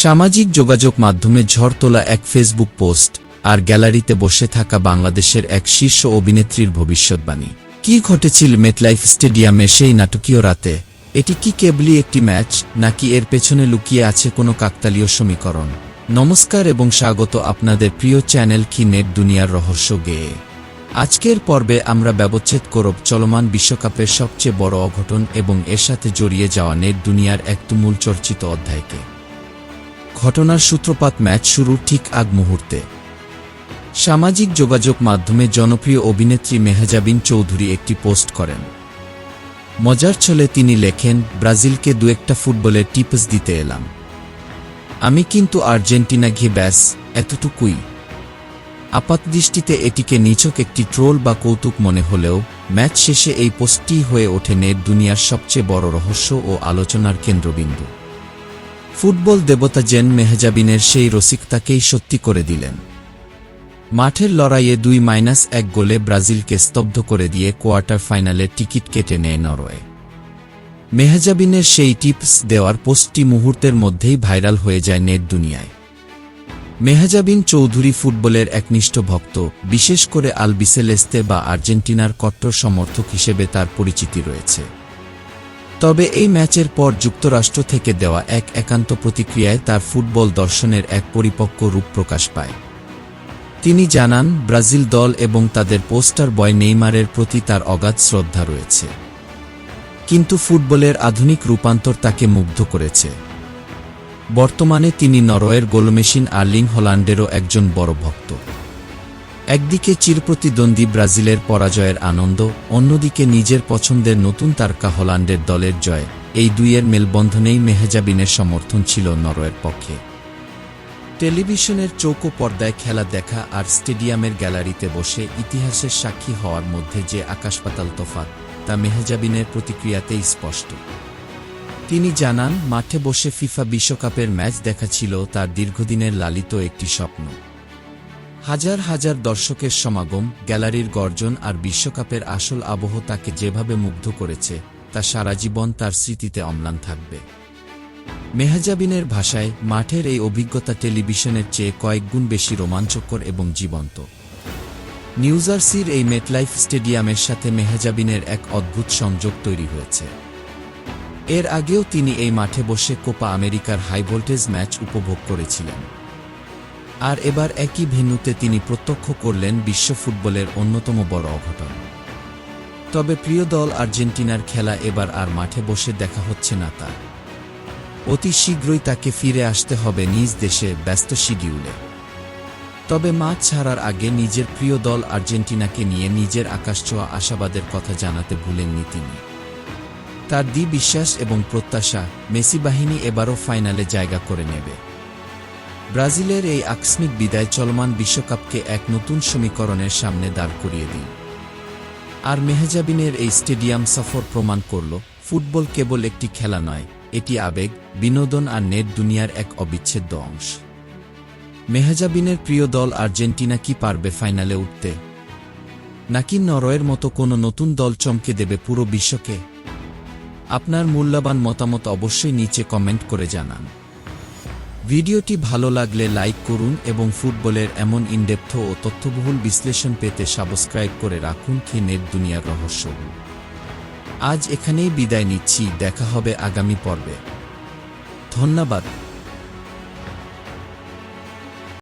সামাজিক যোগাযোগ মাধ্যমে ঝড় তোলা এক ফেসবুক পোস্ট আর গ্যালারিতে বসে থাকা বাংলাদেশের এক শীর্ষ অভিনেত্রীর ভবিষ্যৎবাণী। কি ঘটেছিল মেটলাইফ স্টেডিয়ামে সেই নাটকীয় রাতে? এটি কি কেবলই একটি ম্যাচ, নাকি এর পেছনে লুকিয়ে আছে কোনো কাকতালীয় সমীকরণ? নমস্কার এবং স্বাগত আপনাদের প্রিয় চ্যানেল কি নেট দুনিয়ার রহস্য গেয়ে। আজকের পর্বে আমরা ব্যবচ্ছেদ করব চলমান বিশ্বকাপের সবচেয়ে বড় অঘটন এবং এর সাথে জড়িয়ে যাওয়া নেট দুনিয়ার এক তুমুল চর্চিত অধ্যায়কে। ঘটনার সূত্রপাত ম্যাচ শুরুর ঠিক আগ মুহূর্তে। সামাজিক যোগাযোগ মাধ্যমে জনপ্রিয় অভিনেত্রী মেহজাবিন চৌধুরী একটি পোস্ট করেন। মজার ছলে তিনি লেখেন, ব্রাজিলকে দু-একটা ফুটবলের টিপস দিতে এলাম। আমি কিন্তু আর্জেন্টিনা ঘি, ব্যাস এতটুকুই। আপাতদৃষ্টিতে এটিকে নিছক একটি ট্রোল বা কৌতুক মনে হলেও ম্যাচ শেষে এই পোস্টটি হয়ে ওঠে নেট দুনিয়ার সবচেয়ে বড় রহস্য ও আলোচনার কেন্দ্রবিন্দু। ফুটবল দেবতা জেন মেহজাবিনের সেই রসিকতাকেই সত্যি করে দিলেন। মাঠের লড়াইয়ে 2-1 গোলে ব্রাজিলকে স্তব্ধ করে দিয়ে কোয়ার্টার ফাইনালের টিকিট কেটে নেয় নরওয়ে। মেহজাবিনের সেই টিপস দেওয়ার পোস্টটি মুহূর্তের মধ্যেই ভাইরাল হয়ে যায় নেট দুনিয়ায়। মেহজাবিন চৌধুরী ফুটবলের একনিষ্ঠ ভক্ত, বিশেষ করে আলবিসেলেস্তে বা আর্জেন্টিনার কট্টর সমর্থক হিসেবে তার পরিচিতি রয়েছে। তবে এই ম্যাচের পর যুক্তরাষ্ট্র থেকে দেওয়া এক একান্ত প্রতিক্রিয়ায় তার ফুটবল দর্শনের এক পরিপক্ক রূপ প্রকাশ পায়। তিনি জানান, ব্রাজিল দল এবং তাদের পোস্টার বয় নেইমারের প্রতি তার অগাধ শ্রদ্ধা রয়েছে, কিন্তু ফুটবলের আধুনিক রূপান্তর তাকে মুগ্ধ করেছে। বর্তমানে তিনি নরওয়ের গোলমেশিন আর্লিং হল্যান্ডেরও একজন বড় ভক্ত। একদিকে চিরপ্রতিদ্বন্দ্বী ব্রাজিলের পরাজয়ের আনন্দ, অন্যদিকে নিজের পছন্দের নতুন তারকা হল্যান্ডের দলের জয়, এই দুইয়ের মেলবন্ধনেই মেহজাবিনের সমর্থন ছিল নরওয়ের পক্ষে। টেলিভিশনের চৌকো পর্দায় খেলা দেখা আর স্টেডিয়ামের গ্যালারিতে বসে ইতিহাসের সাক্ষী হওয়ার মধ্যে যে আকাশপাতাল তফাৎ, তা মেহজাবিনের প্রতিক্রিয়াতেই স্পষ্ট। তিনি জানান, মাঠে বসে ফিফা বিশ্বকাপের ম্যাচ দেখা ছিল তার দীর্ঘদিনের লালিত একটি স্বপ্ন। হাজার হাজার দর্শকের সমাগম, গ্যালারির গর্জন আর বিশ্বকাপের আসল আবহ তাকে যেভাবে মুগ্ধ করেছে তা সারা জীবন তার স্মৃতিতে অম্লান থাকবে। মেহজাবিনের ভাষায়, মাঠের এই অভিজ্ঞতা টেলিভিশনের চেয়ে কয়েকগুণ বেশি রোমাঞ্চকর এবং জীবন্ত। নিউ জার্সির এই মেটলাইফ স্টেডিয়ামের সাথে মেহজাবিনের এক অদ্ভুত সংযোগ তৈরি হয়েছে। এর আগেও তিনি এই মাঠে বসে কোপা আমেরিকার হাইভোল্টেজ ম্যাচ উপভোগ করেছিলেন। আর এবার একই ভেন্যুতে তিনি প্রত্যক্ষ করলেন বিশ্ব ফুটবলের অন্যতম বড় অঘটন। তবে প্রিয় দল আর্জেন্টিনার খেলা এবার আর মাঠে বসে দেখা হচ্ছে না তার। অতি শীঘ্রই তাকে ফিরে আসতে হবে নিজ দেশে ব্যস্ত শিডিউলে। তবে মাঠ ছাড়ার আগে নিজের প্রিয় দল আর্জেন্টিনাকে নিয়ে নিজের আকাশছোঁয়া আশাবাদের কথা জানাতে ভুলেননি তিনি। তার দৃঢ় বিশ্বাস এবং প্রত্যাশা, মেসি বাহিনী এবারও ফাইনালে জায়গা করে নেবে। ব্রাজিলের এই আকস্মিক বিদায় চলমান বিশ্বকাপকে এক নতুন সমীকরণের সামনে দাঁড় করিয়ে দিল। আর মেহজাবিনের এই স্টেডিয়াম সফর প্রমাণ করল, ফুটবল কেবল একটি খেলা নয়, এটি আবেগ, বিনোদন আর নেট দুনিয়ার এক অবিচ্ছেদ্য অংশ। মেহজাবিনের প্রিয় দল আর্জেন্টিনা কি পারবে ফাইনালে উঠতে, নাকি নরওয়ের মতো কোনো নতুন দল চমকে দেবে পুরো বিশ্বকে? আপনার মূল্যবান মতামত অবশ্যই নিচে কমেন্ট করে জানান। ভিডিওটি ভালো লাগলে লাইক করুন এবং ফুটবলের এমন ইনডেপথ ও তথ্যবহুল বিশ্লেষণ পেতে সাবস্ক্রাইব করে রাখুন কি নেট দুনিয়ার রহস্য। আজ এখানেই বিদায় নিচ্ছি, দেখা হবে আগামী পর্বে। ধন্যবাদ।